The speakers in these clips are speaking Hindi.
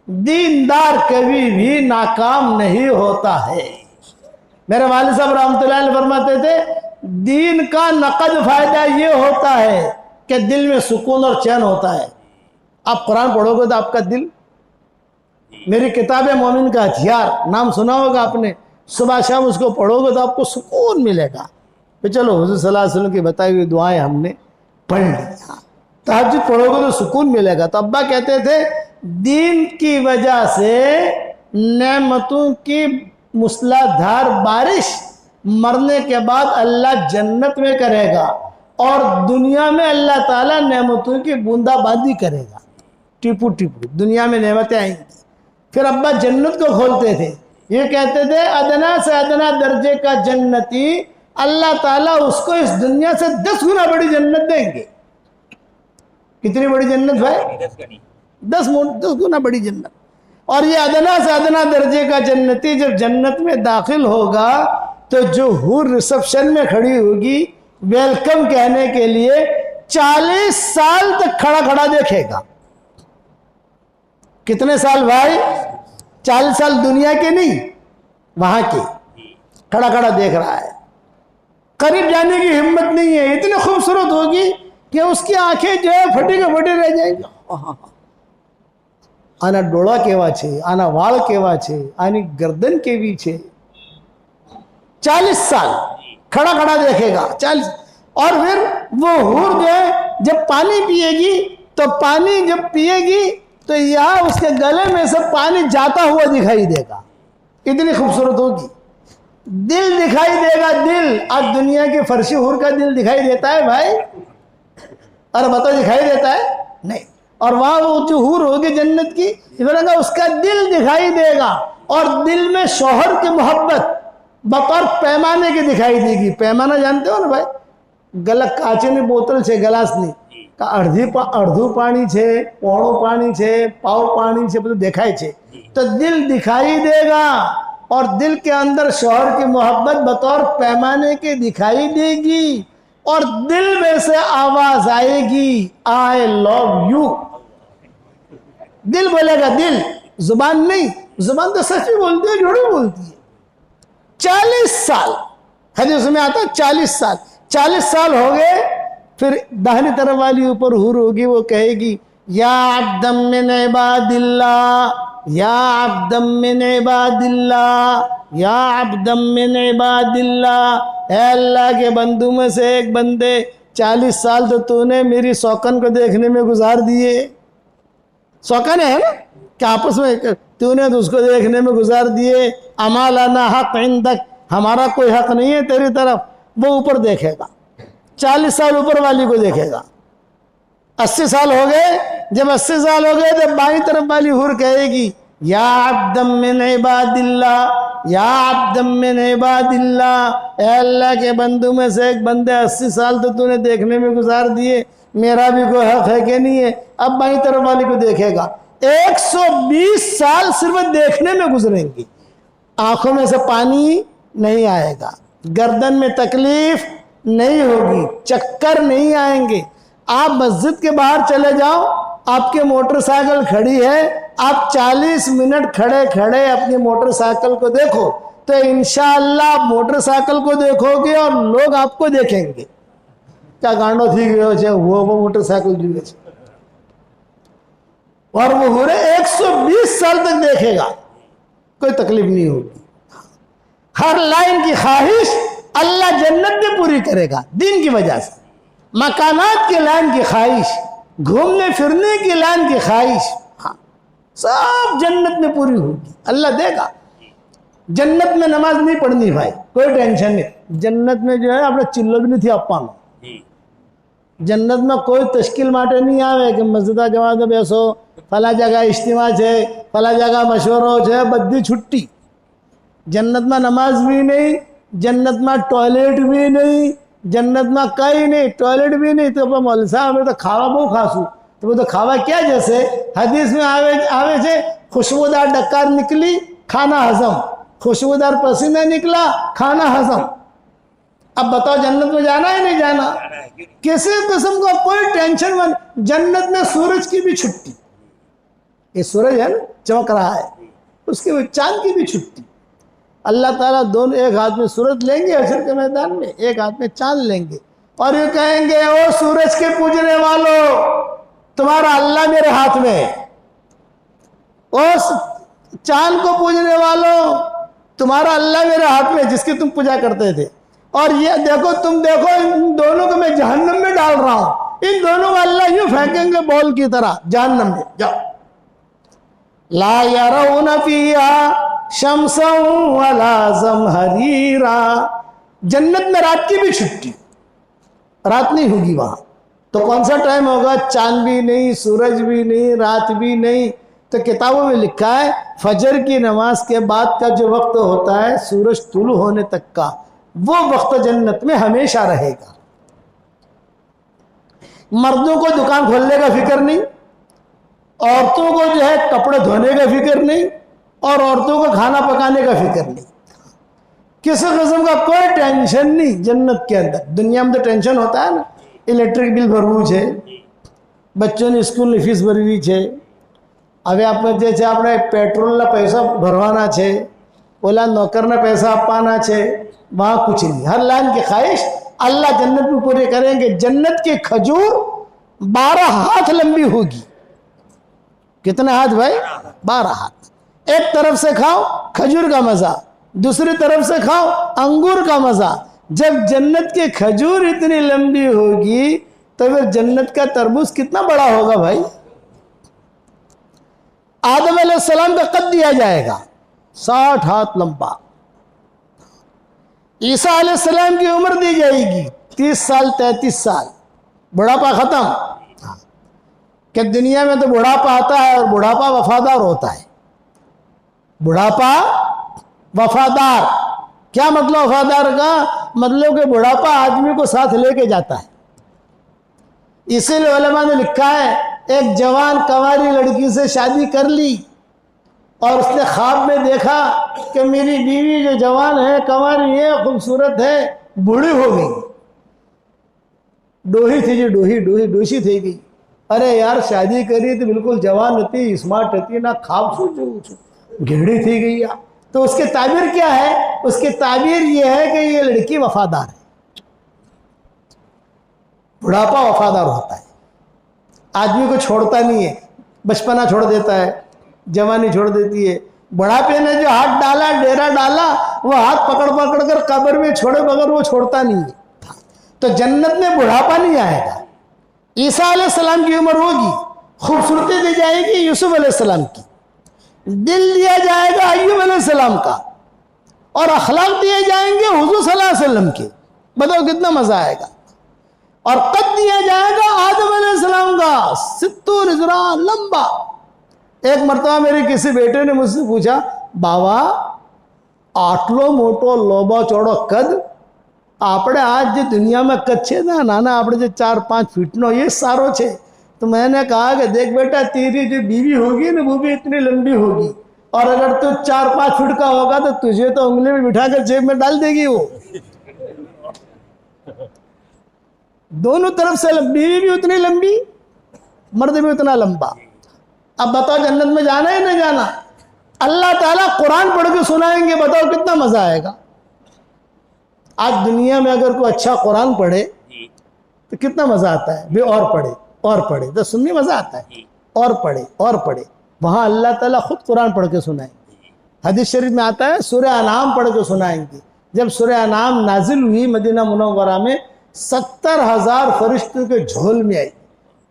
दीनदार कभी भी नाकाम नहीं होता है। मेरे वालिद साहब रहमतुल्लाह अलैह फरमाते थे, दीन का नकद फायदा ये होता है कि दिल में सुकून और चैन होता है। आप कुरान पढ़ोगे तो आपका दिल, मेरी किताब है मोमिन का हथियार, नाम सुना होगा आपने, सुबह शाम उसको पढ़ोगे तो आपको सुकून मिलेगा। तो चलो हुज़ूर सल्लल्लाहु अलैहि वसल्लम की बताई हुई दुआएं हमने पढ़ ली, तहज्जुद पढ़ोगे तो सुकून मिलेगा। तो अब्बा कहते थे, दीन की वजह से नेमतों की मूसलाधार बारिश मरने के बाद अल्लाह जन्नत में करेगा और दुनिया में अल्लाह ताला नेमतों की बूंदाबांदी करेगा, टिपू टिपू दुनिया में नेमतें आएंगी। फिर अब्बा जन्नत को खोलते थे, ये कहते थे अदना से अदना दर्जे का जन्नती अल्लाह ताला उसको इस दुनिया से 10 गुना बड़ी जन्नत देंगे। कितनी बड़ी जन्नत भाई? 10 गुना बड़ी जन्नत। और ये अदना से अदना दर्जे का जन्नती जब जन्नत में दाखिल होगा तो जो हूर रिसेप्शन में खड़ी होगी वेलकम कहने के लिए 40 साल तक खड़ा खड़ा देखेगा। कितने साल भाई? 40 साल दुनिया के नहीं, वहां के, खड़ा खड़ा देख रहा है। करीब जाने की हिम्मत नहीं है, इतनी खूबसूरत होगी कि उसकी आंखें जो है फटी के फटी रह जाएंगी। आना डोळा केवा छे, आना वाल केवा छे, आनी गर्दन केवी छे। 40 साल खड़ा खड़ा देखेगा, 40। और फिर वो हूर जो है जब पानी पिएगी तो पानी जब पिएगी तो यहाँ उसके गले में से पानी जाता हुआ दिखाई देगा, इतनी खूबसूरत होगी। दिल दिखाई देगा, दिल। आज दुनिया की फर्शी हूर का दिल दिखाई देता है भाई? अरे बताओ, दिखाई देता है? नहीं। और वहां वो जो हूर होगी जन्नत की, उसका दिल दिखाई देगा और दिल में शौहर की मोहब्बत बतौर पैमाने की दिखाई देगी। पैमाना जानते हो ना भाई? गला काचेनी बोतल छे, गलासनी का अर्धू पानी छे, पौणो पानी छे, पाव पानी छे, બધું देखाय छे। तो दिल दिखाई देगा और दिल के अंदर शौहर की मोहब्बत बतौर पैमाने के दिखाई देगी और दिल में से आवाज आएगी, आई लव यू। दिल बोलेगा, दिल, जुबान नहीं। जुबान तो सच में बोलती है, झूठ बोलती है। 40 साल हदीस में आता है, 40 साल। 40 साल हो गए, फिर दाहिनी तरफ वाली ऊपर हूर होगी, वो कहेगी, या अब्दम मिन इबादिल्लाह, या अब्दम मिन इबादिल्लाह, या अब्दम मिन इबादिल्लाह। ऐ अल्लाह के बंदू में से एक बंदे, 40 साल तो तूने मेरी सौकन को देखने में गुजार दिए। सौकन है ना कि आपस में तूने तो उसको देखने में गुजार दिए। अमालाना हक इंदक, हमारा कोई हक नहीं है तेरी तरफ। वो ऊपर देखेगा, 40 साल ऊपर वाली को देखेगा। 80 साल हो गए, जब 80 साल हो गए तो बाईं तरफ वाली हुर कहेगी, या अब्दम मिन इबादिल्लाह, या अब्दम मिन इबादिल्लाह। ऐ अल्लाह के बंदू में से एक बंदे, 80 साल तो तूने देखने में गुजार दिए, मेरा भी कोई हक है कि नहीं है? अब बाईं तरफ वाली को देखेगा। 120 साल सिर्फ देखने में गुजरेंगे, आंखों में से पानी नहीं आएगा, गर्दन में तकलीफ नहीं होगी, चक्कर नहीं आएंगे। आप मस्जिद के बाहर चले जाओ, आपके मोटरसाइकिल खड़ी है, आप 40 मिनट खड़े खड़े अपनी मोटरसाइकिल को देखो तो इंशाअल्लाह मोटरसाइकिल को देखोगे और लोग आपको देखेंगे। क्या गांडो थी गयो छे, वो मोटरसाइकिल जुए छे। और वो हो रहे 120 साल तक देखेगा, कोई तकलीफ नहीं होगी। हर लाइन की ख्वाहिश अल्लाह जन्नत में पूरी करेगा दीन की वजह से। मकानात की लाइन की ख्वाहिश, घूमने फिरने की लाइन की ख्वाहिश, हाँ, सब जन्नत में पूरी होगी, अल्लाह देगा। जन्नत में नमाज नहीं पढ़नी भाई, कोई टेंशन नहीं। जन्नत में जो है अपने चिल्लो भी नहीं थी अप्पा। जन्नत में कोई तश्किल माटे नहीं आवे कि मस्जिदा जमात में बेसो, फला जगह इज्तिमा है, फला जगह मशवरो है, बद्दी छुट्टी। जन्नत में नमाज भी नहीं, जन्नत में टॉयलेट भी नहीं, जन्नत में कहीं नहीं, टॉयलेट भी नहीं। तो मौलवी साहब हमें तो खावा बहु खासू, तो वो तो खावा क्या, जैसे हदीस में आवे से खुशबूदार डकार निकली, खाना हजम, खुशबूदार पसीना निकला, खाना हजम। अब बताओ जन्नत में जाना है नहीं जाना? किसी किस्म का कोई टेंशन मत। जन्नत में सूरज की भी छुट्टी, ये सूरज है ना, चमक रहा है, उसके बाद चांद की भी छुट्टी। अल्लाह ताला दोनों, एक हाथ में सूरज लेंगे हशर के मैदान में, एक हाथ में चांद लेंगे और ये कहेंगे, ओ सूरज के पूजने वालों, तुम्हारा अल्लाह मेरे हाथ में है। ओ चांद को पूजने वालों, तुम्हारा अल्लाह मेरे हाथ में, जिसकी तुम पूजा करते थे। और ये देखो, तुम देखो, इन दोनों को मैं जहन्नम में डाल रहा हूं। इन दोनों को अल्लाह यूं फेंकेंगे बॉल की तरह जहन्नम में, जाओ। ला यरौना फीहा शम्सन वला ज़महरीरा। जन्नत में रात की भी छुट्टी, रात नहीं होगी वहां। तो कौन सा टाइम होगा? चांद भी नहीं, सूरज भी नहीं, रात भी नहीं। तो किताबों में लिखा है फजर की नमाज के बाद का जो वक्त होता है सूरज तुलू होने तक का, वो वक्त जन्नत में हमेशा रहेगा। मर्दों को दुकान खोलने का फिक्र नहीं, औरतों को जो है कपड़े धोने का फिक्र नहीं, और औरतों को खाना पकाने का फिक्र नहीं। किसी किस्म का कोई टेंशन नहीं जन्नत के अंदर। दुनिया में तो टेंशन होता है ना, इलेक्ट्रिक बिल भरવું છે, બચ્ચોની સ્કૂલની ફીસ ભરવી છે, હવે આપણે જે છે આપણે પેટ્રોલના પૈસા ભરવાના છે, ઓલા નોકરના પૈસા આપવાના છે, वहाँ कुछ नहीं। हर लाइन की ख्वाहिश अल्लाह जन्नत में पूरी करेंगे। जन्नत की खजूर 12 हाथ लंबी होगी। कितने हाथ भाई? 12 हाथ। एक तरफ से खाओ खजूर का मजा, दूसरी तरफ से खाओ अंगूर का मजा। जब जन्नत की खजूर इतनी लंबी होगी तो फिर जन्नत का तरबूज कितना बड़ा होगा भाई। आदम अलैहिस्सलाम का कद दिया जाएगा 60 हाथ लंबा। ईसा अलैहिस्सलाम की उम्र दी जाएगी 30 साल 33 साल। बुढ़ापा खत्म। कि दुनिया में तो बुढ़ापा आता है और बुढ़ापा वफादार होता है। बुढ़ापा वफादार, क्या मतलब वफादार का? मतलब कि बुढ़ापा आदमी को साथ लेके जाता है। इसीलिए उलमा ने लिखा है, एक जवान कंवारी लड़की से शादी कर ली और उसने ख्वाब में देखा कि मेरी बीवी जो जवान है, कंवारी है, खूबसूरत है, बूढ़ी हो गई। डोही थी जी, डोशी थी गई। अरे यार शादी करी तो बिल्कुल जवान होती, स्मार्ट होती, ना ख्वाब सोचो घेड़ी थी गई यार। तो उसके ताबीर क्या है? उसके ताबीर ये है कि ये लड़की वफादार है। बुढ़ापा वफादार होता है, आदमी को छोड़ता नहीं है। बचपना छोड़ देता है, जवानी छोड़ देती है। बुढ़ापे ने जो हाथ डाला, डेरा डाला, वो हाथ पकड़ पकड़ कर कब्र में छोड़े बगैर वो छोड़ता नहीं है। तो जन्नत में बुढ़ापा नहीं आएगा। ईसा अलैहिस्सलाम की उम्र होगी, खूबसूरती दी जाएगी यूसुफ अलैहिस्सलाम की, दिल दिया जाएगा अय्यूब अलैहिस्सलाम का, और अखलाक दिए जाएंगे हुजूर सल्लल्लाहु अलैहि वसल्लम के। बताओ कितना मजा आएगा। और कद दिया जाएगा आदम अलैहिस्सलाम का 70 इजरा लंबा। एक मरतबा मेरे किसी बेटे ने मुझसे पूछा, बाबा आटलो मोटो लोबो चौड़ो कद આપણે आज जो दुनिया में कद छे ना नाना આપણે जो 4-5 फीटनो ये सारो छे। तो मैंने कहा कि देख बेटा, तेरी जो बीवी होगी ना वो भी इतनी लंबी होगी, और अगर तू 4-5 फीट का होगा तो तुझे तो उंगली में बिठाकर जेब में डाल देगी वो। दोनों तरफ से बीवी भी उतनी लंबी, मर्द भी उतना लंबा। अब बताओ जन्नत में जाना है ना जाना? अल्लाह ताला कुरान पढ़ के सुनाएंगे, बताओ कितना मजा आएगा। आज दुनिया में अगर कोई अच्छा कुरान पढ़े तो कितना मजा आता है भी, और पढ़े तो सुनने मजा आता है, और पढ़े। वहां अल्लाह ताला खुद कुरान पढ़ के सुनाएंगे। हदीस शरीफ में आता है सूरह अनाम पढ़ के सुनाएंगे। जब सूरह अनाम नाजिल हुई मदीना मुनव्वरा में, 70,000 फरिश्तों के झोल में आई।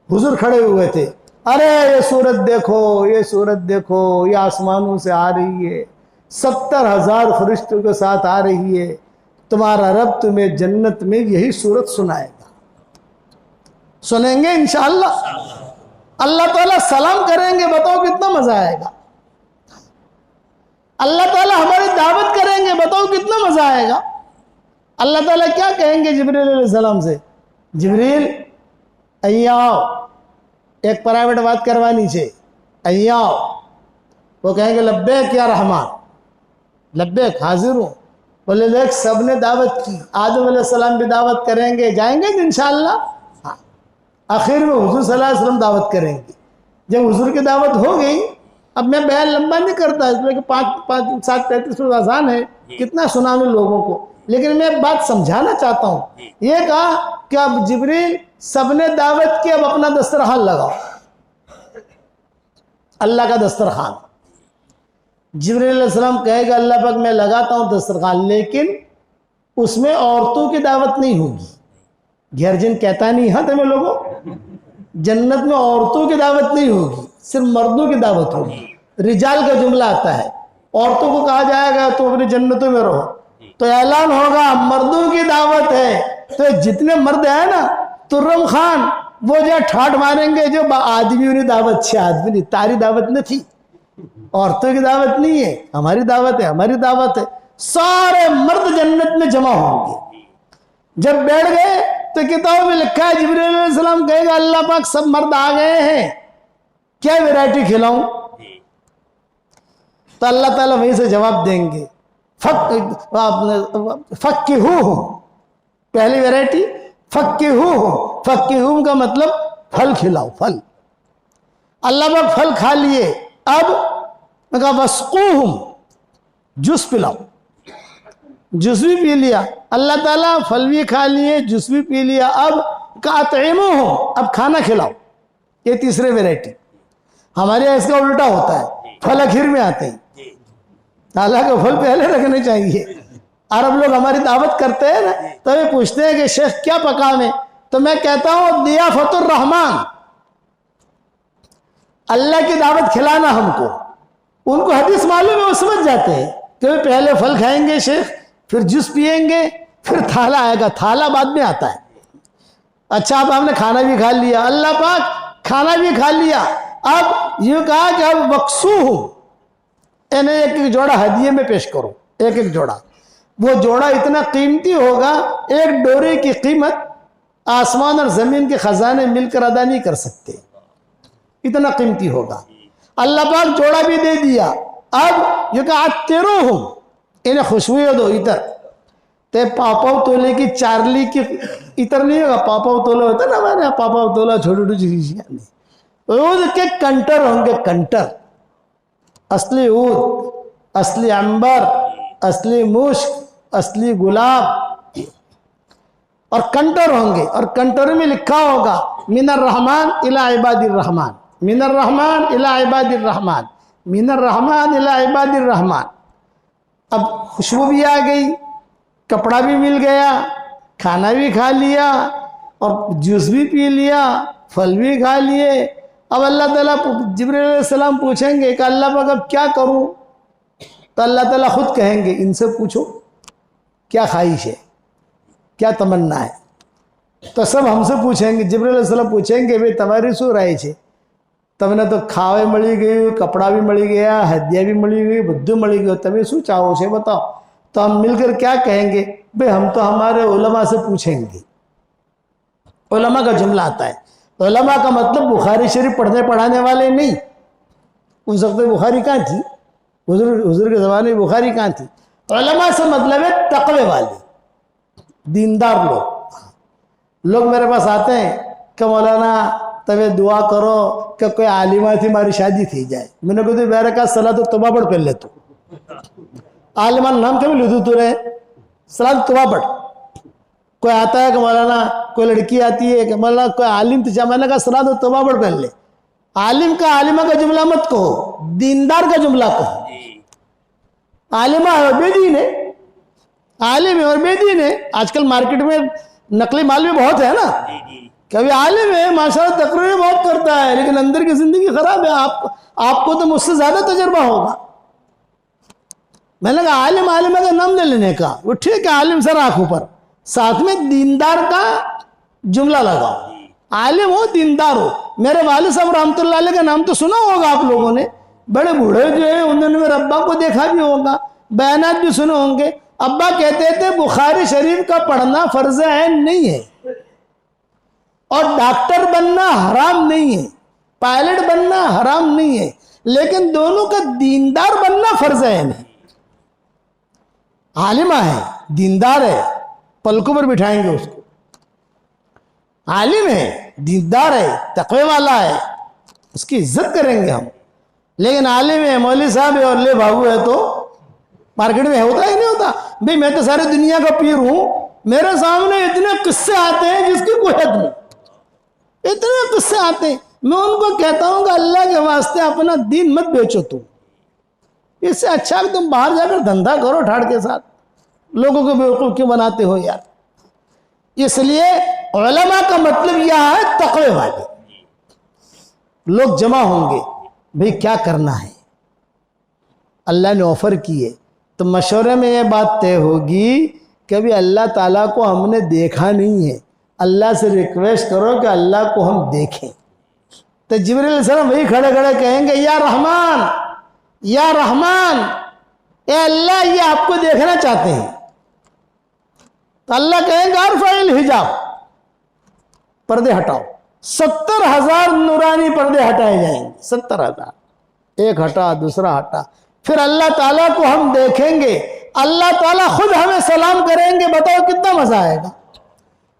हुजूर खड़े हुए थे, अरे ये सूरत देखो, ये सूरत देखो, ये आसमानों से आ रही है, 70,000 फरिश्तों के साथ आ रही है। तुम्हारा रब तुम्हें जन्नत में यही सूरत सुनाएगा। सुनेंगे इंशाअल्लाह। अल्लाह ताला सलाम करेंगे, बताओ कितना मजा आएगा। अल्लाह ताला हमारी दावत करेंगे, बताओ कितना मजा आएगा। अल्लाह ताला क्या कहेंगे जिब्रील अलैहिस्सलाम से, जिब्रील अय्याओ, एक प्राइवेट बात करवानी छे, अय्याओ। वो कहेंगे लब्बैक या रहमान, लब्बैक हाजिर हूँ। बोले देख सबने दावत की, आदम अलैहिस्सलाम भी दावत करेंगे, जाएंगे इंशाअल्लाह। हाँ, आखिर में हुजूर सल्लल्लाहु अलैहि वसल्लम दावत करेंगे। जब हुजूर की दावत हो गई अब मैं बयान लंबा नहीं करता, इसमें कि 5-7-33 आसान है, कितना सुना मैं लोगों को, लेकिन मैं एक बात समझाना चाहता हूँ। ये कहा कि अब जिब्रील सबने दावत की, अब अपना दस्तरखान लगाओ, अल्लाह का दस्तरखान। जिब्रील अलैहिस्सलाम कहेगा अल्लाह पाक मैं लगाता हूँ दस्तरखान, लेकिन उसमें औरतों की दावत नहीं होगी। गर्जिन कहता नहीं है तुम्हें लोगों, जन्नत में औरतों की दावत नहीं होगी, सिर्फ मर्दों की दावत होगी। रिजाल का जुमला आता है, औरतों को कहा जाएगा तो अपनी जन्नतों में रहो, तो ऐलान होगा मर्दों की दावत है। तो जितने मर्द है ना, तुर्रम खान वो जो ठाठ मारेंगे जो आदमी उन्हें दावत छे, आदमी नहीं, तारी दावत नहीं थी, औरतों की दावत नहीं है, हमारी दावत है, हमारी दावत है। सारे मर्द जन्नत में जमा होंगे। जब बैठ गए तो किताब में लिखा है जिब्रील अलैहिस्सलाम कहेगा अल्लाह पाक सब मर्द आ गए हैं, क्या वैरायटी खिलाऊं? तो अल्लाह ताला वहीं से जवाब देंगे फक्किहू, पहली वैरायटी फक्किहू। फक्किहू का मतलब फल खिलाओ, फल। अल्लाह पाक फल खा लिए, अब वस्कूहुम, जूस पिलाओ, जूस भी पी लिया। अल्लाह ताला फल भी खा लिए, जूस भी पी लिया, अब कातइमो हो, अब खाना खिलाओ। ये तीसरे वैरायटी। हमारे यहाँ इसका उल्टा होता है, फल आखिर में आते हैं, हालांकि फल पहले रखने चाहिए। अरब लोग हमारी दावत करते हैं ना, तो वे पूछते हैं कि शेख क्या पकावे, तो मैं कहता हूं दियाफतुर रहमान, अल्लाह की दावत खिलाना हमको। उनको हदीस मालूम है, वो समझ जाते हैं कि वे पहले फल खाएंगे शेख, फिर जूस पिएंगे, फिर थाला आएगा, थाला बाद में आता है। अच्छा अब हमने खाना भी खा लिया, अल्लाह पाक खाना भी खा लिया, अब यूं कहा कि अब वक्सू हूं, इन्हें एक एक जोड़ा हदिये में पेश करो, एक एक जोड़ा। वो जोड़ा इतना कीमती होगा, एक डोरे की कीमत आसमान और जमीन के खजाने मिलकर अदा नहीं कर सकते, इतना कीमती होगा। अल्लाह पाक जोड़ा भी दे दिया। अब ये कहा तेरो हूं, इन्हें खुशबू दो इतर, ते पापाव तोले की चार्ली की इतर नहीं होगा, पापाव तोला होता ना हमारे यहाँ, पापाव तोला छोटी छोटी चीजें, ऊद के कंटर होंगे, कंटर, असली ऊद, असली अंबर, असली मुश्क, असली गुलाब, और कंटर होंगे। और कंटर में लिखा होगा मिनर रहमान इला इबादिर रहमान, मिनर रहमान इला इबादिर रहमान, मिनर रहमान इला इबादिर रहमान। अब खुशबू भी आ गई, कपड़ा भी मिल गया, खाना भी खा लिया, और जूस भी पी लिया, फल भी खा लिए। अब अल्लाह ताला जिब्रील अलैहिस्सलाम पूछेंगे कि अल्लाह पाक अब क्या करूं? तो अल्लाह ताला खुद कहेंगे इनसे पूछो क्या ख्वाहिश है, क्या तमन्ना है। तो सब हमसे पूछेंगे, जिब्रील अलैहिस्सलाम पूछेंगे भाई तुम्हारी शू राय है? तमने तो खावे मળી गई, कपड़ा भी मળી गया, हदिया भी मળી गई, बुद्धू मળી गयो, तमें शू चाहो छे बताओ। तो हम मिलकर क्या कहेंगे, भाई हम तो हमारे उलमा से पूछेंगे। उलमा का जुमला आता है, उलमा का मतलब बुखारी शरीफ पढ़ने पढ़ाने वाले नहीं। उस वक्त बुखारी कहाँ थी, हुजूर के ज़माने में बुखारी कहाँ थी। उलमा से मतलब है तकवे वाले, दीनदार लोग मेरे पास आते हैं कि मौलाना तबे दुआ करो कि कोई आलिमा थी हमारी शादी थी जाए। मैंने कहा तो मेरे का सलाह तो तोबा पढ़ ले, तो आलिमा नाम क्या लिखू तू रहे, सलाह तोबा पढ़। कोई आता है कि मौलाना कोई लड़की आती है कि मौलाना कोई आलिम तो, मैंने कहा सलाह तो तोबा पढ़ ले। आलिम का आलिमा का जुमला मत कहो, दीनदार का जुमला कहो। आलिमा है और बेदीन है, आलिम है और बेदीन है। आजकल मार्केट में नकली माल भी बहुत है ना, कभी आलिम है माशाल्लाह तकरीर बहुत करता है, लेकिन अंदर की जिंदगी खराब है। आपको तो मुझसे ज्यादा तजर्बा होगा। मैंने कहा आलिम आलिमा का नाम ले लेने का, वो ठीक है, आलिम सर आंखों पर, साथ में दीनदार का जुमला लगाओ। आलिम हो दीनदार हो। मेरे वालिद साहब रहमतुल्लाह अलैह का नाम तो सुना होगा आप लोगों ने, बड़े बूढ़े जो है उन्होंने मेरे अब्बा को देखा भी होगा, बयानात भी सुने होंगे। अब्बा कहते थे बुखारी शरीफ का पढ़ना फर्ज ऐन नहीं है, और डॉक्टर बनना हराम नहीं है, पायलट बनना हराम नहीं है, लेकिन दोनों का दीनदार बनना फर्ज ऐन है। आलिमा है, दीनदार है, पलकों पर बिठाएंगे उसको। आलिम है, दीनदार है, तकवे वाला है, उसकी इज्जत करेंगे हम। लेकिन आलिम है, मौलवी साहब है और ले बाबू है तो मार्केट में होता ही नहीं होता। भाई मैं तो सारी दुनिया का पीर हूं, मेरे सामने इतने किस्से आते हैं जिसकी कोई हद नहीं, इतने किस्से आते हैं। मैं उनको कहता हूं कि अल्लाह के वास्ते अपना दीन मत बेचो तुम, इससे अच्छा कि तुम बाहर जाकर धंधा करो ठाड़ के साथ, लोगों को बेवकूफ क्यों बनाते हो यार। इसलिए उलमा का मतलब यह है तकवे वाले लोग जमा होंगे। भाई क्या करना है, अल्लाह ने ऑफर की है, तो मशवरे में यह बात तय होगी कि अभी अल्लाह ताला को हमने देखा नहीं है, अल्लाह से रिक्वेस्ट करो कि अल्लाह को हम देखें। तो जिब्रील अलैहिस्सलाम वही खड़े खड़े कहेंगे या रहमान या रहमान, ए अल्लाह ये आपको देखना चाहते हैं। तो अल्लाह कहेंगे अरफाइल हिजाब, पर्दे हटाओ। 70,000 नूरानी पर्दे हटाए जाएंगे, 70,000, एक हटा दूसरा हटा, फिर अल्लाह ताला को हम देखेंगे, अल्लाह ताला खुद हमें सलाम करेंगे। बताओ कितना मजा आएगा।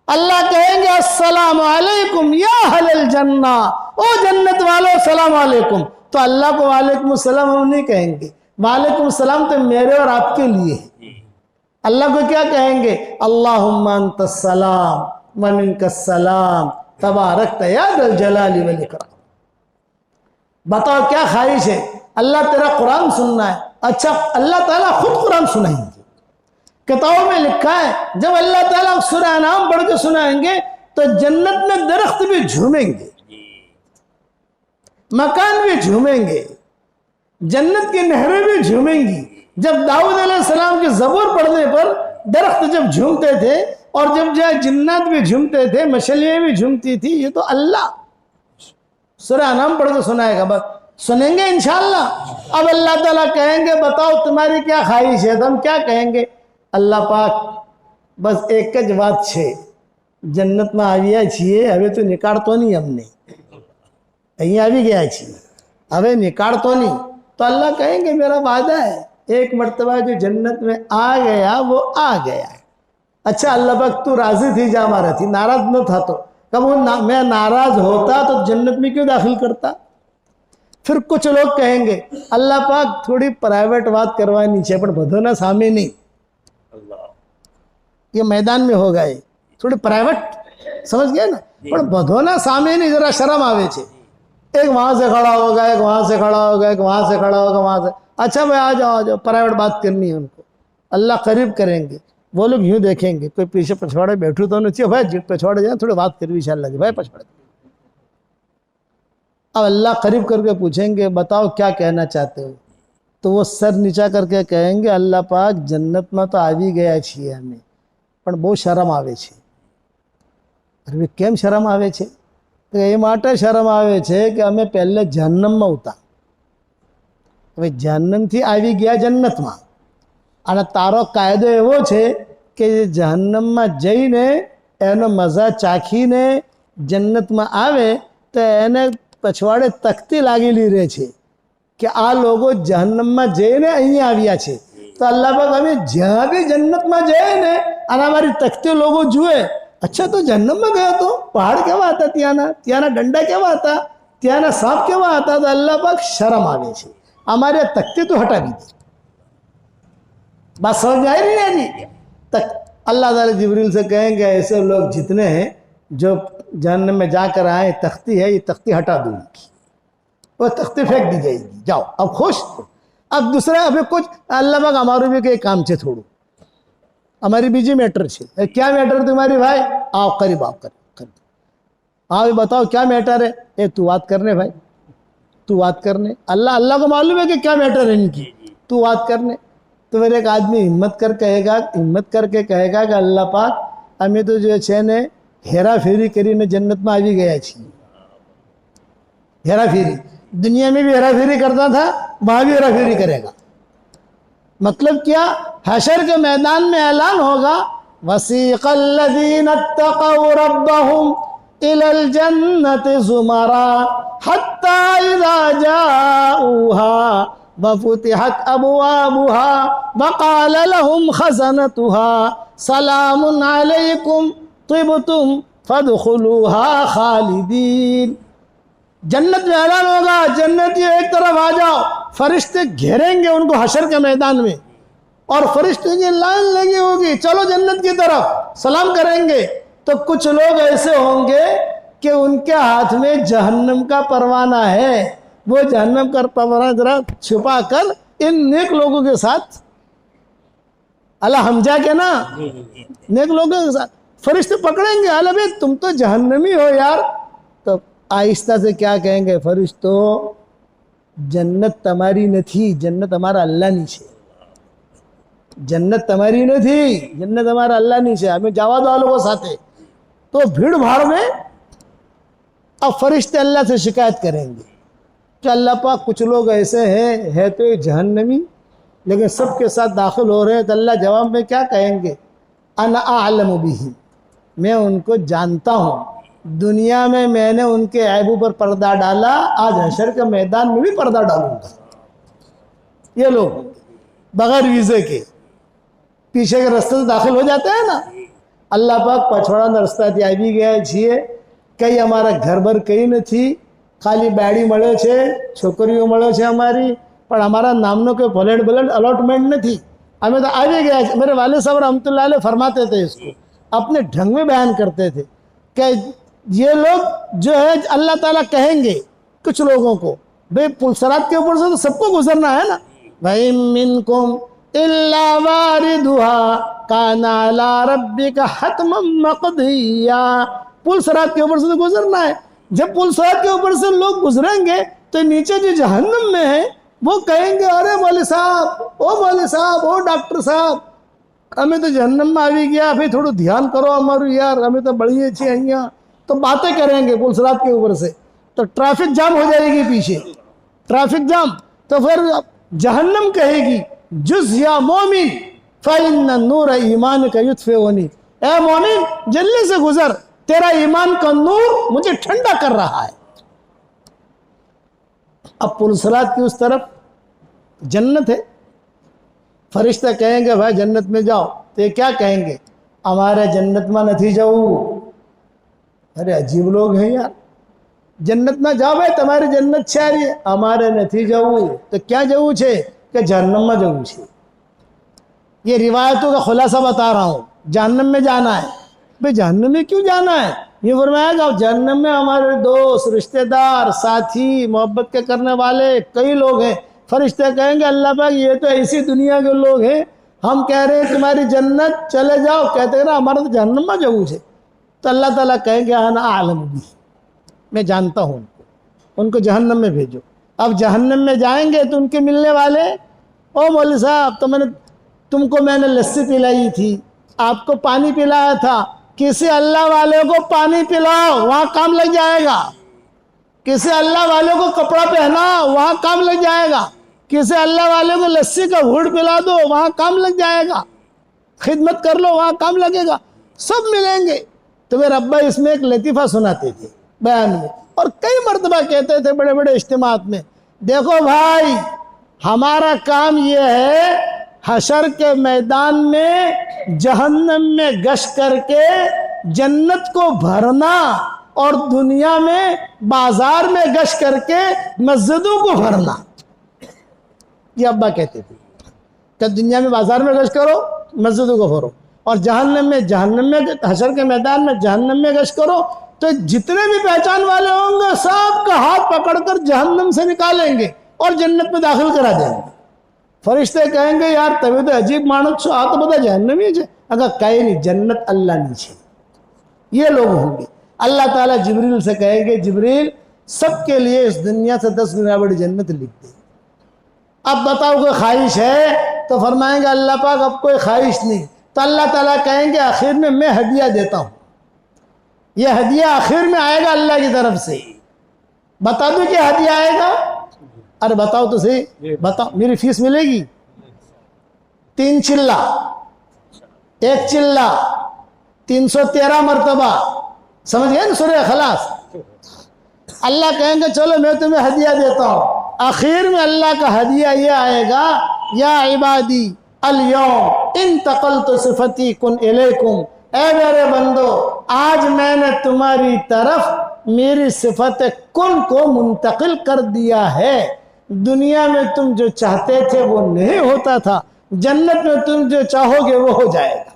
अल्लाह कहेंगे अस्सलाम वालेकुम या अहलल जन्ना, ओ जन्नत वालों सलाम वालेकुम। तो अल्लाह को वालेकुम सलाम हम नहीं कहेंगे, वालेकुम सलाम तो मेरे और आपके लिए है। अल्लाह को क्या कहेंगे, अल्लाहुम्मा अंतस सलाम व मिनकस सलाम तबारक या दल जलाली वल इकराम। बताओ क्या ख्वाहिश है, अल्लाह तेरा कुरान सुनना है। अच्छा, अल्लाह ताला खुद कुरान सुनाएंगे। किताबों में लिखा है जब अल्लाह ताला सूरह नाम पढ़ के सुनाएंगे तो जन्नत में दरख्त भी झूमेंगे, मकान भी झूमेंगे, जन्नत की नहरें भी झूमेंगी। जब दाऊद अलैहिस्सलाम के ज़बूर पढ़ने पर दरख्त जब झूमते थे और जब जाए जिन्नात भी झूमते थे, मछलियां भी झूमती थी, ये तो अल्लाह सूरह नाम पढ़ के सुनाएगा। बस सुनेंगे इंशाअल्लाह। अब अल्लाह ताला कहेंगे बताओ तुम्हारी क्या ख्वाहिश है, तो हम क्या कहेंगे, अल्लाह पाक बस एक ज बात छे, जन्नत में आविया छे, हवे तो निकालतो नहीं, हमने अहियाँ આવી ગયા છીએ, હવે निकालतो नहीं। तो अल्लाह कहेंगे मेरा वादा है, एक मर्तबा जो जन्नत में आ गया वो आ गया। अच्छा अल्लाह पाक तू राजी थी जा हमारा थी, नाराज न था तो कब वो मैं नाराज होता तो जन्नत में क्यों दाखिल करता। फिर कुछ लोग कहेंगे अल्लाह पाक थोड़ी प्राइवेट बात करवानी चाहिए, पर बधोना सामे नहीं, ये मैदान में होगा, ये थोड़ी प्राइवेट समझ गए ना, पर बधोना सामे नहीं, जरा शर्म आवे छे। एक वहां से खड़ा होगा, एक वहां से खड़ा होगा, एक वहां से खड़ा होगा, वहां से, अच्छा भाई आ जाओ, प्राइवेट बात करनी है उनको। अल्लाह करीब करेंगे, वो लोग यूं देखेंगे कोई पीछे पछवाड़े बैठू तो नहीं चाहिए, भाई पछवाड़े जाए थोड़ी बात करवी इंशाअल्लाह जी, भाई पछवाड़े। अब अल्लाह करीब करके पूछेंगे बताओ क्या कहना चाहते हो, तो वो सर नीचा करके कहेंगे अल्लाह पाक जन्नत में तो આવી ગયા છીએ અમે, પણ બહુ શરમ આવે છે। અરે કેમ શરમ આવે છે, તો એ માટે શરમ આવે છે કે અમે પહેલે જહન્નમમાં ઉતા, હવે જહન્નમથી આવી ગયા જન્નતમાં, અને તારો કાયદો એવો છે કે જહન્નમમાં જઈને એનો મજા ચાખીને જન્નતમાં આવે તો એને પછવાડે તકતી લાગેલી રહે છે कि आ लोगों जहन्नम में जईने अहीं आव्या छे। तो अल्लाह पाक हमें ज्यां भी जन्नत में जाए ने अने हमारी तकते लोगों जुए, अच्छा तो जहन्नम में गया तो पहाड़ केवा हता, त्याना डंडा केवा हता, त्याना सांप केवा हता। तो अल्लाह पाक शर्म आवे छे, हमारे तकते तो हटा दी। बात समझ में आई नहीं है जी। तक अल्लाह ताला जिब्रील से कहेंगे ऐसे लोग जितने हैं जो जहन्नम में जाकर आए, तख्ती है ये तख्ती हटा दूंगी, वो तख्ती फेंक दी जाएगी, जाओ अब खुश। अब दूसरा अभी कुछ अल्लाह पाक हमारू भी कई काम है, थोड़ू हमारी बीजी मैटर है। क्या मैटर तुम्हारी भाई, आओ करीब आओ, करीब आओ, बताओ क्या मैटर है। ए तू बात करने भाई, तू बात करने, अल्लाह को मालूम है कि क्या मैटर है इनकी, तू बात करने। तो मेरे एक आदमी हिम्मत करके कहेगा कि अल्लाह पाक अमे तो जो है ने हेरा फेरी करीने जन्नत में આવી ગયા છીએ। हेरा फेरी दुनिया में भी हेरा फेरी करता था, वहां भी हेरा फेरी करेगा। मतलब क्या, हशर के मैदान में ऐलान होगा वसीक़ल्लज़ीना इत्तक़ौ रब्बहुम इलल जन्नति ज़ुमरा हत्ता इज़ा जाऊहा वफ़ुतिहत अबवाबुहा वक़ाल लहुम ख़ज़नतुहा सलामुन अलैकुम तिबतुम फदखुलूहा खालिदीन। जन्नत में ऐलान होगा, जन्नतियों एक तरफ आ जाओ। फरिश्ते घेरेंगे उनको हशर के मैदान में, और फरिश्ते की लाइन लगी होगी, चलो जन्नत की तरफ, सलाम करेंगे। तो कुछ लोग ऐसे होंगे कि उनके हाथ में जहन्नम का परवाना है, वो जहन्नम का परवाना जरा छुपा कर इन नेक लोगों के साथ, अल्लाह हम जाके ना नेक लोगों के साथ फरिश्ते पकड़ेंगे। अल्लाह भाई तुम तो जहन्नमी हो यार। तो आहिस्ता से क्या कहेंगे फरिश्तों, जन्नत તમારી નથી, जन्नत हमारा अल्लाह ની છે। जन्नत તમારી નથી, जन्नत हमारा अल्लाह ની છે, हमें जावा दो लोगों साथे। तो भीड़ भाड़ में अब फरिश्ते अल्लाह से शिकायत करेंगे कि अल्लाह पाक कुछ लोग ऐसे हैं, है तो ये जहन्नमी, लेकिन सबके साथ दाखिल हो रहे हैं। तो अल्लाह जवाब में क्या कहेंगे, अना आलम बिही, मैं उनको जानता हूँ। दुनिया में मैंने उनके ऐबों पर पर्दा डाला, आज हशर के मैदान में भी पर्दा डालूंगा। ये लोग बगैर वीज़े के पीछे के रास्ते से दाखिल हो जाते हैं ना, अल्लाह पाक पछवाड़ा रस्ता આવી ગયા છીએ, કઈ અમારા ઘરબર કઈ નથી, ખાલી બાડી મળે છે, છોકરીઓ મળે છે અમારી, પણ અમારા નામનો કોઈ ફલેટ બલેટ अलॉटमेंट નથી। हमें तो आ भी गया। मेरे वाले साहब रहमतुल्लाह अलैह फरमाते थे, इसको अपने ढंग में बयान करते थे कि ये लोग जो है अल्लाह ताला कहेंगे कुछ लोगों को, भाई पुलसरात के ऊपर से तो सबको गुजरना है ना, भाई मिनकुम इल्ला वारिदुहा काना अला रब्बिका हतमम मक़दिया, पुलसरात के ऊपर से तो गुजरना है। जब पुलसरात के ऊपर से लोग गुजरेंगे तो नीचे जो जहन्नम में है वो कहेंगे, अरे मौलवी साहब, ओ मौलवी साहब, ओ डॉक्टर साहब, हमें तो जहन्नम में આવી ગયા, भाई थोड़ा ध्यान करो हमारू यार, हमें तो बढ़िया छे अहियाँ। तो बातें करेंगे पुलसरात के ऊपर से, तो ट्रैफिक जाम हो जाएगी पीछे, ट्रैफिक जाम। तो फिर जहन्नम कहेगी, जुज़ या मोमिन फ़इन्न नूर ईमान का युत्फ़िउनी, ए मोमिन जल्दी से गुजर, तेरा ईमान का नूर मुझे ठंडा कर रहा है। अब पुलसरात की उस तरफ जन्नत है, फरिश्ता कहेंगे भाई जन्नत में जाओ, तो ये क्या कहेंगे, हमारे जन्नत में नहीं जाऊँ। अरे अजीब लोग हैं यार, जन्नत में जाओ भाई, तुम्हारी जन्नत छे आ रही है, हमारे नहीं जाऊँ। तो क्या जाऊँ छे कि जहन्नम में जाऊँ छे। ये रिवायतों का खुलासा बता रहा हूँ, जहन्नम में जाना है। भाई जहन्नम में क्यों जाना है, ये फरमाया कि जहन्नम में हमारे दोस्त, रिश्तेदार, साथी, मोहब्बत के करने वाले कई लोग हैं। फरिश्ते कहेंगे अल्लाह पाक ये तो ऐसी दुनिया के लोग हैं, हम कह रहे हैं तुम्हारी जन्नत, चले जाओ, कहते हैं ना हमारा तो जहन्नम में जाऊँ छे। तो अल्लाह ताला कहेंगे अना आलम भी, मैं जानता हूँ उनको जहन्नम में भेजो। अब जहन्नम में जाएंगे तो उनके मिलने वाले, ओ मौलवी साहब तो मैंने लस्सी पिलाई थी, आपको पानी पिलाया था, किसी अल्लाह वाले को पानी पिलाओ, वहाँ काम लग जाएगा। किसी अल्लाह वाले को कपड़ा पहनाओ, वहाँ काम लग जाएगा। किसी अल्लाह वाले को लस्सी का घूंट पिला दो, वहाँ काम लग जाएगा। खिदमत कर लो, वहाँ काम लगेगा। सब मिलेंगे। तो मेरे अब्बा इसमें एक लतीफ़ा सुनाते थे बयान में, और कई मरतबा कहते थे बड़े बड़े इज्तिमात में, देखो भाई हमारा काम ये है हशर के मैदान में जहन्नम में गश्त करके जन्नत को भरना, और दुनिया में बाजार में गश्त करके मस्जिदों को भरना। ये अब्बा कहते थे कि दुनिया में बाजार में गश्त करो, मस्जिदों को भरो, और जहन्नम में हशर के मैदान में जहन्नम में गश्त करो, तो जितने भी पहचान वाले होंगे सबका हाथ पकड़कर जहन्नम से निकालेंगे और जन्नत में दाखिल करा देंगे। फरिश्ते कहेंगे यार तभी तो अजीब मानस छो, आ तो बता जहन्नमी है। अगर कहे नहीं, जन्नत अल्लाह नीचे, ये लोग होंगे। अल्लाह ताला जिब्रील से कहेंगे, जिब्रील सबके लिए इस दुनिया से 10 गुना बड़ी जन्नत लिख दे। अब बताओ कोई ख्वाहिश है, तो फरमाएंगे अल्लाह पाक अब कोई ख्वाहिश नहीं। तो अल्लाह ताला कहेंगे आखिर में मैं हदिया देता हूँ, ये हदिया आखिर में आएगा अल्लाह की तरफ से। बता दो क्या हदिया आएगा, अरे बताओ तो सही, बताओ मेरी फीस मिलेगी। 3 चिल्ला, 1 चिल्ला, 313 मरतबा, समझ गए ना सूरह खलास। अल्लाह कहेंगे चलो मैं तुम्हें हदिया देता हूँ। आखिर में अल्लाह का हदिया ये आएगा, या इबादी अल-यौम इंतक़ल्तु सिफ़ती कुन इलैकुम, ए मेरे बंदो आज मैंने तुम्हारी तरफ मेरी सिफत कुन को मुंतकिल कर दिया है। दुनिया में तुम जो चाहते थे वो नहीं होता था, जन्नत में तुम जो चाहोगे वो हो जाएगा।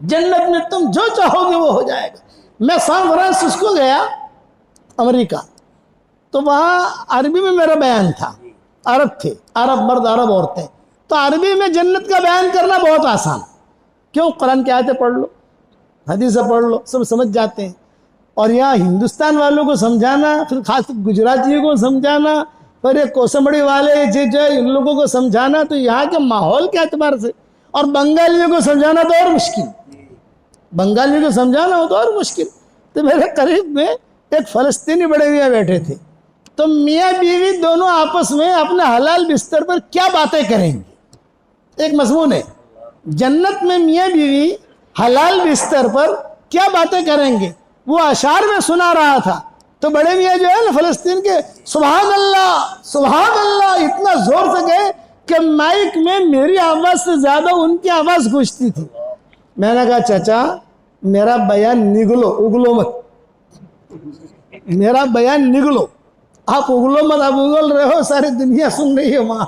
जन्नत में तुम जो चाहोगे वो हो जाएगा। मैं सैन फ्रांसिस्को गया अमेरिका, तो वहां अरबी में मेरा बयान था। अरब थे, अरब मर्द अरब औरतें, तो अरबी में जन्नत का बयान करना बहुत आसान। क्यों? कुरान की आयतें पढ़ लो, हदीस पढ़ लो, सब समझ जाते हैं। और यहाँ हिंदुस्तान वालों को समझाना, फिर खास गुजरातियों को समझाना, फिर ये कोसंबड़ी वाले जो इन लोगों को समझाना, तो यहाँ के माहौल के एतबार से, और बंगालियों को समझाना तो और मुश्किल। बंगालियों को समझाना हो तो और मुश्किल। तो मेरे करीब में एक फलस्तीनी बड़े मियाँ बैठे थे, तो मियाँ बीवी दोनों आपस में अपने हलाल बिस्तर पर क्या बातें करेंगे। एक मजमून है, जन्नत में मियाँ बीवी हलाल बिस्तर पर क्या बातें करेंगे, वो अशार में सुना रहा था। तो बड़े मियाँ जो है ना फलस्तीन के, सुभान अल्लाह इतना जोर से गए कि माइक में मेरी आवाज से ज्यादा उनकी आवाज गूंजती थी। मैंने कहा चाचा मेरा बयान निगलो, उगलो मत, मेरा बयान निगलो, आप उगलो मत, आप उगल रहे हो, सारी दुनिया सुन रही है वहां।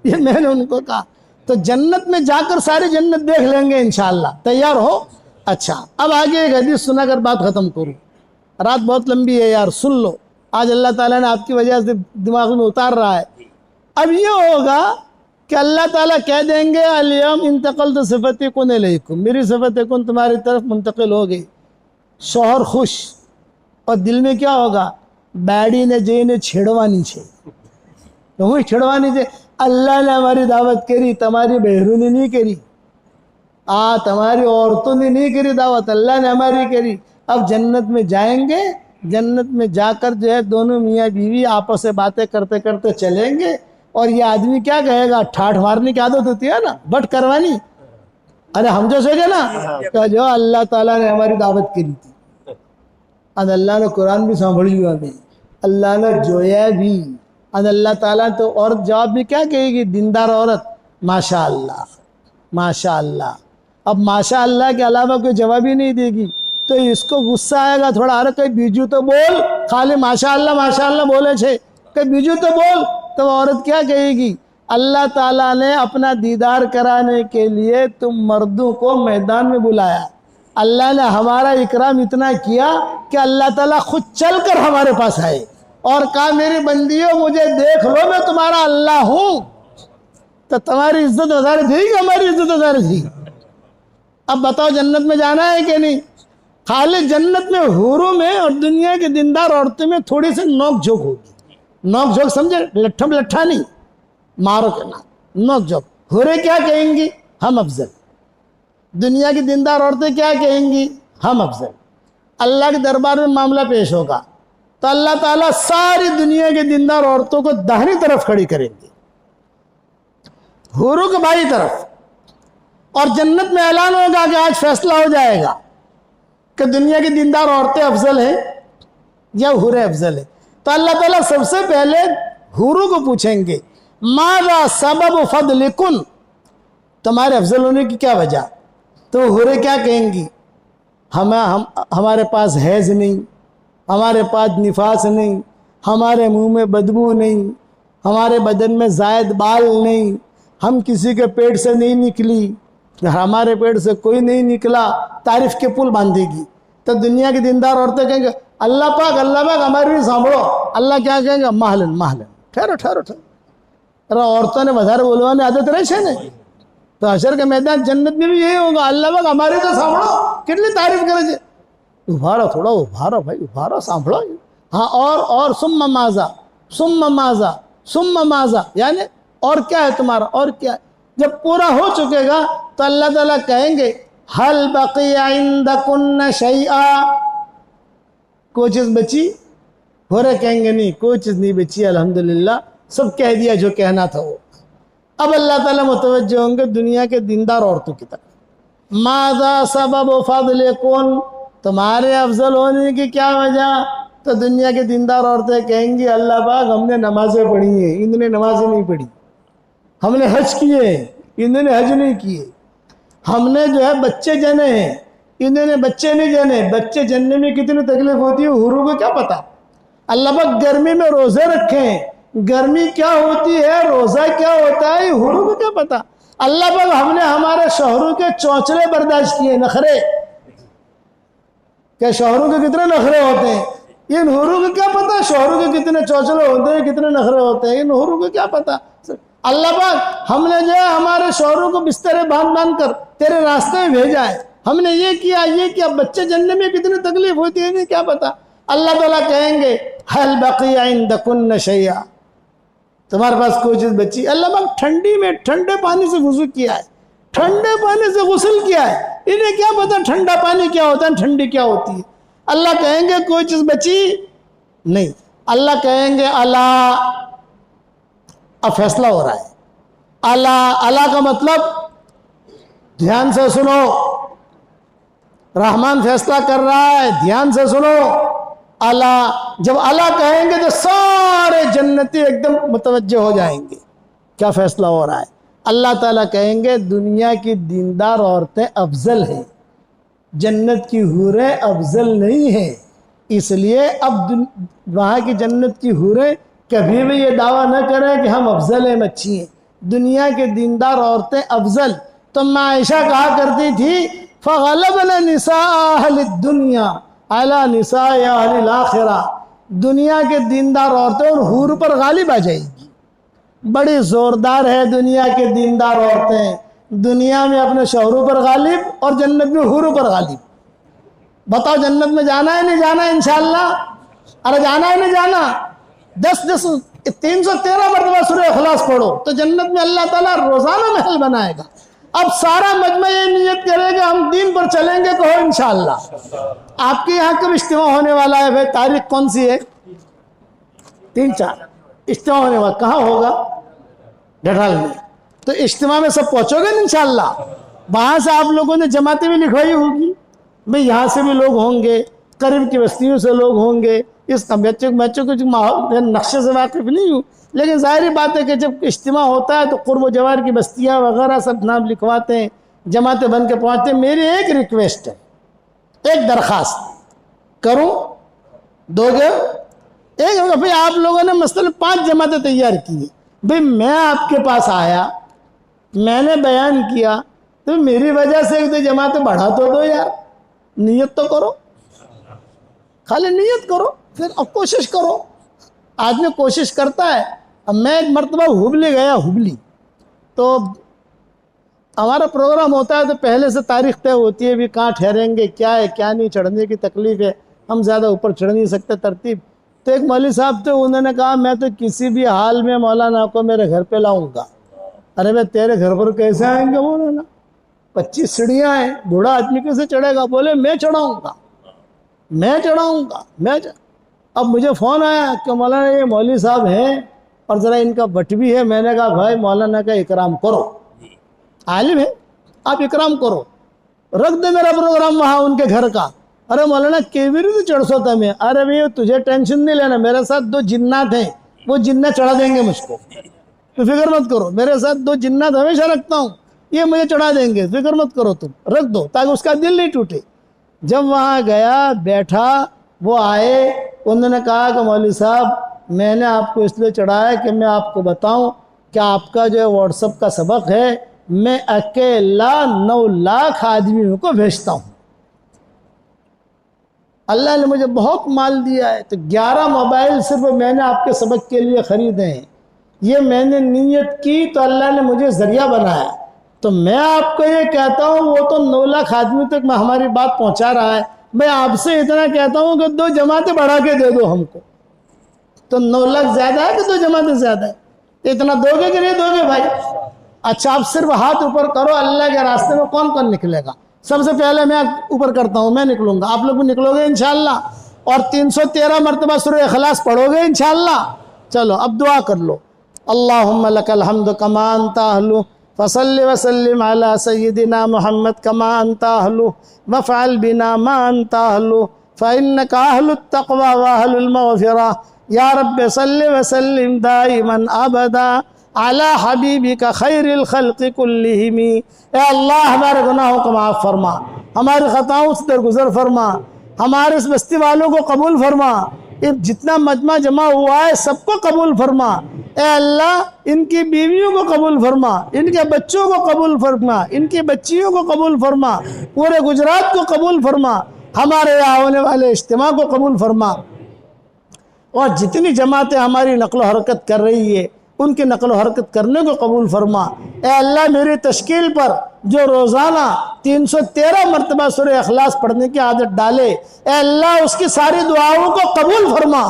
ये मैंने उनको कहा। तो जन्नत में जाकर सारी जन्नत देख लेंगे इंशाअल्लाह, तैयार हो। अच्छा, अब आगे एक हदीस सुनाकर बात खत्म करूं। रात बहुत लंबी है यार, सुन लो। आज अल्लाह ताला ने आपकी वजह से दिमाग में उतार रहा है। अब ये होगा कि अल्लाह ताला कह देंगे अलियम इंतकल तो सिफत कुन अलैकुम, मेरी सिफत कुन तुम्हारी तरफ मुंतकिल हो गई। शौहर खुश, और दिल में क्या होगा, बैडी ने जईने छेड़वानी छे, तो हुई छेड़वानी छे। अल्लाह ने हमारी दावत करी, तुम्हारी बहरू ने नहीं करी, तुम्हारी औरतों ने नहीं करी दावत, अल्लाह ने हमारी करी। अब जन्नत में जाएंगे, जन्नत में जाकर जो है दोनों मियाँ बीवी आपस में बातें करते करते चलेंगे। और ये आदमी क्या कहेगा, ठाठ मारने की आदत होती है ना, बट करवानी। अरे हम जो सोचे ना कि जो अल्लाह ताला ने हमारी दावत करी थी, आज अल्लाह ने कुरान भी संभाली हुआ भी, अल्लाह ने जोया भी। आज अल्लाह ताला तो औरत जवाब भी क्या कहेगी, दीनदार औरत, माशा अल्लाह माशा अल्लाह। अब माशा अल्लाह के अलावा कोई जवाब ही नहीं देगी, तो इसको गुस्सा आएगा थोड़ा। अरे कहीं बीजू तो बोल, खाली माशा अल्लाह बोले छे, कहीं बीजू तो बोल। तो औरत क्या कहेगी, अल्लाह ताला ने अपना दीदार कराने के लिए तुम मर्दों को मैदान में बुलाया। अल्लाह ने हमारा इकराम इतना किया कि अल्लाह ताला खुद चलकर हमारे पास आए और कहा मेरी बंदियों मुझे देख लो, मैं तुम्हारा अल्लाह हूं। तो तुम्हारी इज्जत वजारे थी कि हमारी इज्जत वजारे थी? अब बताओ जन्नत में जाना है कि नहीं? खाली जन्नत में हूरों में और दुनिया के दीनदार औरतों में थोड़ी सी नोक झोंक होगी। नोक झोंक समझे, लट्ठम लट्ठा नहीं, मारो के ना, नोक झोंक। हूरें क्या कहेंगी, हम अफजल। दुनिया की दीनदार औरतें क्या कहेंगी, हम अफजल। अल्लाह के दरबार में मामला पेश होगा तो अल्लाह ताला सारी दुनिया के दीनदार औरतों को दाहिनी तरफ खड़ी करेंगे, हूरों को बाई तरफ। और जन्नत में ऐलान होगा कि आज फैसला हो जाएगा कि दुनिया की दीनदार औरतें अफजल हैं या हूरें अफजल हैं। तो अल्लाह ताला सबसे पहले हूरों को पूछेंगे, माज़ा सबब फदलिकुन, तुम्हारे अफजल होने की क्या वजह? तो हूरें क्या कहेंगी, हमारे पास हैज नहीं, हमारे पास निफास नहीं, हमारे मुंह में बदबू नहीं, हमारे बदन में जायद बाल नहीं, हम किसी के पेट से नहीं निकली, हमारे पेट से कोई नहीं निकला। तारीफ के पुल बांधेगी। तो दुनिया की दीनदार औरतें कहेंगे अल्लाह पाक हमारी भी सांभो। अल्लाह क्या कहेंगे, महलन महलन, ठहरो ठहरो ठहरो। अरे औरतों ने વધારે બોલવાની આદત રહે છે ને, तो हशर के मैदान जन्नत में भी यही होगा, अल्लाह पाक हमारी तो सांभो, कितनी तारीफ करे छे। उभारो, थोड़ा उभारो भाई, उभारो, सांभो। हाँ, और सुम्मा माजा सुम्मा माजा सुम्मा माजा, यानी और क्या है तुम्हारा, और क्या है? जब पूरा हो चुकेगा तो अल्लाह ताला कहेंगे हल बकिया इंदकुन्न शैआ, कोई चीज बची? हो रहे कहेंगे नहीं, कोई चीज नहीं बची, अल्हम्दुलिल्लाह सब कह दिया जो कहना था वो। अब अल्लाह ताला मुतवज्जह होंगे दुनिया के दीनदार औरतों की तरफ। माज़ा सबब फज़लिकुन, तुम्हारे अफजल होने की क्या वजह? तो दुनिया के दीनदार औरतें कहेंगी अल्लाह पाक हमने नमाजें पढ़ी हैं, इन्होंने नमाजें नहीं पढ़ी। हमने हज किए, इन्होंने हज नहीं किए। हमने जो है बच्चे जने हैं, इन्होंने बच्चे नहीं जने, बच्चे जनने में कितनी तकलीफ होती है हुरों को क्या पता। अल्लाह पाक गर्मी में रोजे रखें, गर्मी क्या होती है, रोजा क्या होता है, हुरों को क्या पता। अल्लाह पाक हमने हमारे शोहरों के चौचले बर्दाश्त किए, नखरे, क्या शोहरों के कितने नखरे होते हैं, इन हुरों को क्या पता शोहरों के कितने चौचले होते हैं, कितने नखरे होते हैं, इन हुरों को क्या पता। अल्लाह पाक हमने जो है हमारे शोहरों को बिस्तरे बांध बांध कर तेरे रास्ते में भेजा है, हमने ये किया, बच्चे जन्ने में कितनी तकलीफ होती है इन्हें क्या पता। अल्लाह ताला कहेंगे हल बकिया इंदकुन्न शैया, तुम्हारे पास कोई चीज बची। अल्लाह पाक ठंडी में ठंडे पानी से वुजू किया है, ठंडे पानी से गुस्ल किया है, इन्हें क्या पता ठंडा पानी क्या होता है, ठंडी क्या होती है। अल्लाह कहेंगे कोई चीज बची नहीं। अल्लाह कहेंगे अला, अब फैसला हो रहा है। अला, अला का मतलब ध्यान से सुनो, रहमान फैसला कर रहा है, ध्यान से सुनो। अला, जब अला कहेंगे तो सारे जन्नती एकदम मुतवज्जे हो जाएंगे, क्या फैसला हो रहा है। अल्लाह ताला कहेंगे दुनिया की दीनदार औरतें अफजल हैं, जन्नत की हूरें अफजल नहीं है। इसलिए अब वहाँ की जन्नत की हूरें कभी भी ये दावा न करें कि हम अफजल हैं, अच्छी हैं। दुनिया के दीनदार औरतें अफजल। तो आयशा कहा करती थी फ़ग़लबना निसाअ अहलि दुनिया अला निसाअ अहलिल आखिरा, दुनिया के दीनदार औरतें और हूर पर गालिब आ जाएगी। बड़ी ज़ोरदार है दुनिया के दीनदार औरतें, दुनिया में अपने शौहरों पर गालिब और जन्नत में हूरों पर गालिब। बताओ जन्नत में जाना है नहीं जाना है इंशाअल्लाह? अरे जाना है नहीं जाना? 313 मरतबा सूरह इखलास पढ़ो तो जन्नत में अल्लाह ताला रोज़ाना महल बनाएगा। अब सारा मजमा ये नियत करेगा हम दीन पर चलेंगे, कहो इंशाअल्लाह। आपके यहाँ कब इज्तिमा होने वाला है भाई? तारीख कौन सी है? 3-4 इज्तिमा होने वाला। कहाँ होगा? डठाल में। तो इज्तिमा में सब पहुँचोगे ना इंशाअल्लाह। वहाँ से आप लोगों ने जमातें भी लिखवाई होगी भाई, यहाँ से भी लोग होंगे, करीब की बस्तियों से लोग होंगे। इस बच्चों को नक्शे से वाकिफ नहीं हूँ, लेकिन जाहिर बात है कि जब इज्तिमा होता है तो कुर्ब जवार की बस्तियाँ वगैरह सब नाम लिखवाते हैं, जमातें बन के पहुँचते हैं। मेरी एक रिक्वेस्ट है, एक दरख्वास्त करूँ, दोगे? एक भाई आप लोगों ने मसलन 5 जमातें तैयार की है, भाई मैं आपके पास आया, मैंने बयान किया, तो मेरी वजह से 1-2 जमातें बढ़ा तो दो यार, नियत तो करो, खाली नियत करो, फिर अब कोशिश करो। आदमी कोशिश करता है। अब मैं एक मरतबा हुबली गया, हुबली तो हमारा प्रोग्राम होता है तो पहले से तारीख तय होती है भी कहाँ ठहरेंगे, क्या है क्या नहीं, चढ़ने की तकलीफ़ है, हम ज़्यादा ऊपर चढ़ नहीं सकते तरतीब। तो एक मौलवी साहब थे, उन्होंने कहा मैं तो किसी भी हाल में मौलाना को मेरे घर पे लाऊंगा। अरे भाई तेरे घर पर कैसे आएंगे मौलाना? 25 सीढ़ियाँ हैं, बूढ़ा आदमी कैसे चढ़ेगा? बोले मैं चढ़ाऊँगा, मैं चढ़ाऊँगा, अब मुझे फ़ोन आया कि मौलाना ये मौलवी साहब हैं और ज़रा इनका बट भी है। मैंने कहा भाई मौलाना का इकराम करो, आलिम है, आप इकराम करो, रख दे मेरा प्रोग्राम वहाँ उनके घर का। अरे मौलाना केवीरी तो चढ़ सोता मैं। अरे भैया तुझे टेंशन नहीं लेना, मेरे साथ 2 जिन्नात हैं, वो जिन्नात चढ़ा देंगे मुझको, तो फिक्र मत करो। मेरे साथ 2 जिन्नात हमेशा रखता हूँ, ये मुझे चढ़ा देंगे, फिक्र मत करो, तुम रख दो ताकि उसका दिल नहीं टूटे। जब वहाँ गया, बैठा, वो आए, उन्होंने कहा कि मौलवी साहब मैंने आपको इसलिए चढ़ाया कि मैं आपको बताऊं कि आपका जो व्हाट्सएप का सबक है मैं अकेला 9 लाख आदमियों को भेजता हूं। अल्लाह ने मुझे बहुत माल दिया है, तो 11 मोबाइल सिर्फ मैंने आपके सबक के लिए ख़रीदे हैं। ये मैंने नीयत की तो अल्लाह ने मुझे ज़रिया बनाया। तो मैं आपको ये कहता हूँ, वो तो 9 लाख आदमी तक मैं हमारी बात पहुँचा रहा है, मैं आपसे इतना कहता हूँ कि 2 जमातें बढ़ा के दे दो हमको। तो 9 लाख ज़्यादा है कि 2 जमातें ज़्यादा है? तो इतना दोगे कि नहीं दोगे भाई? अच्छा आप सिर्फ हाथ ऊपर करो, अल्लाह के रास्ते में कौन कौन निकलेगा? सबसे पहले मैं ऊपर करता हूँ, मैं निकलूँगा, आप लोग भी निकलोगे इंशाअल्लाह। और 313 मरतबा सूरह इखलास पढ़ोगे इंशाअल्लाह। चलो अब दुआ कर लो। अल्लाहुम्मा लकल हम्दु कमा अंता अहलु फसल्लि वसल्लिम अला सय्यिदिना मुहम्मद कमा अंता अहलु वफ़अल बिना मा अंता अहलु फ़इन्नका अहलुत तक़वा व अहलुल मग़फ़िरा या रब्बि सल्लि वसल्लिम दाइमन अबदा अला हबीबिका खैरिल खल्क़ि कुल्लिहिम। ए अल्लाह हमारे गुनाहों को माफ़ फरमा, हमारी खताओं से दरगुजर फरमा, हमारे इस बस्ती वालों को कबूल फरमा, ये जितना मजमा जमा हुआ है सबको कबूल फरमा। ए अल्लाह इनकी बीवियों को कबूल फरमा, इनके बच्चों को कबूल फरमा, इनकी बच्चियों को कबूल फरमा, पूरे गुजरात को कबूल फरमा, हमारे यहाँ होने वाले इज्तिमा को कबूल फरमा। और जितनी जमातें हमारी नक्ल हरकत कर रही है उनकी नक्ल हरकत करने को कबूल फरमा। ए अल्लाह मेरी तश्कील पर जो रोज़ाना 313 मरतबा सूरह इखलास पढ़ने की आदत डाले, ए अल्लाह उसकी सारी दुआओं को कबूल फरमा,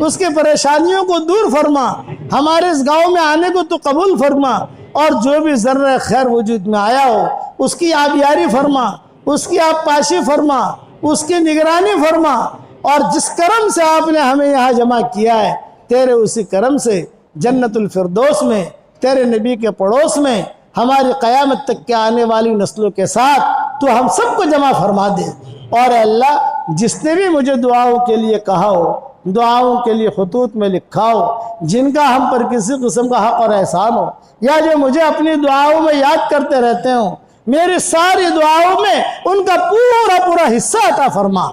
उसकी परेशानियों को दूर फरमा, हमारे इस गांव में आने को तो कबूल फरमा, और जो भी ज़र्रा खैर वजूद में आया हो उसकी आप यारी फरमा, उसकी आप पाशी फरमा, उसकी निगरानी फरमा। और जिस करम से आपने हमें यहाँ जमा किया है, तेरे उसी करम से जन्नतुल फिरदौस में, तेरे नबी के पड़ोस में, हमारी क़यामत तक के आने वाली नस्लों के साथ तो हम सबको जमा फरमा दे। और अल्लाह जिसने भी मुझे दुआओं के लिए कहा हो, दुआओं के लिए खतूत में लिखा हो, जिनका हम पर किसी किस्म का हक और एहसान हो, या जो मुझे अपनी दुआओं में याद करते रहते हो, मेरी सारी दुआओं में उनका पूरा पूरा हिस्सा अता फरमा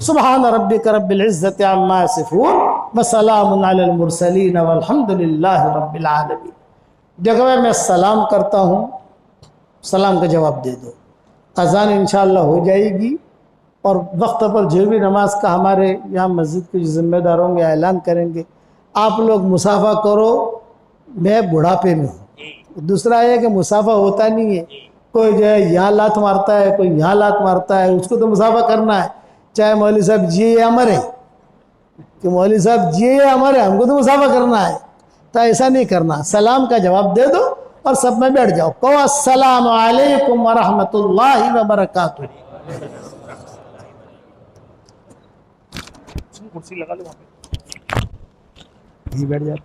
सुबहान रब्बिक रब्बिल इज्जति अम्मा यसिफून व सलामुन अलल मुरसलीन वल्हम्दुलिल्लाहि रब्बिल आलमीन। जगह मैं सलाम करता हूँ, सलाम का जवाब दे दो। अज़ान इंशाअल्लाह हो जाएगी और वक्त पर जो भी नमाज का हमारे यहाँ मस्जिद के जो जिम्मेदार होंगे ऐलान करेंगे। आप लोग मुसाफा करो, मैं बुढ़ापे में हूँ। दूसरा है कि मुसाफा होता नहीं है, कोई जो है यहाँ लात मारता है, कोई यहाँ लात मारता है, उसको तो मुसाफा करना है, चाहे मौलवी साहब जिए या मरे, कि मौलवी साहब जिए या मरे, हमको तो मुसाफा करना है। तो ऐसा नहीं करना, सलाम का जवाब दे दो और सब में बैठ जाओ, कहो अस्सलामु अलैकुम व रहमतुल्लाहि व बरकातुहू। कुर्सी लगा लो वहाँ पे, बैठ जाओ।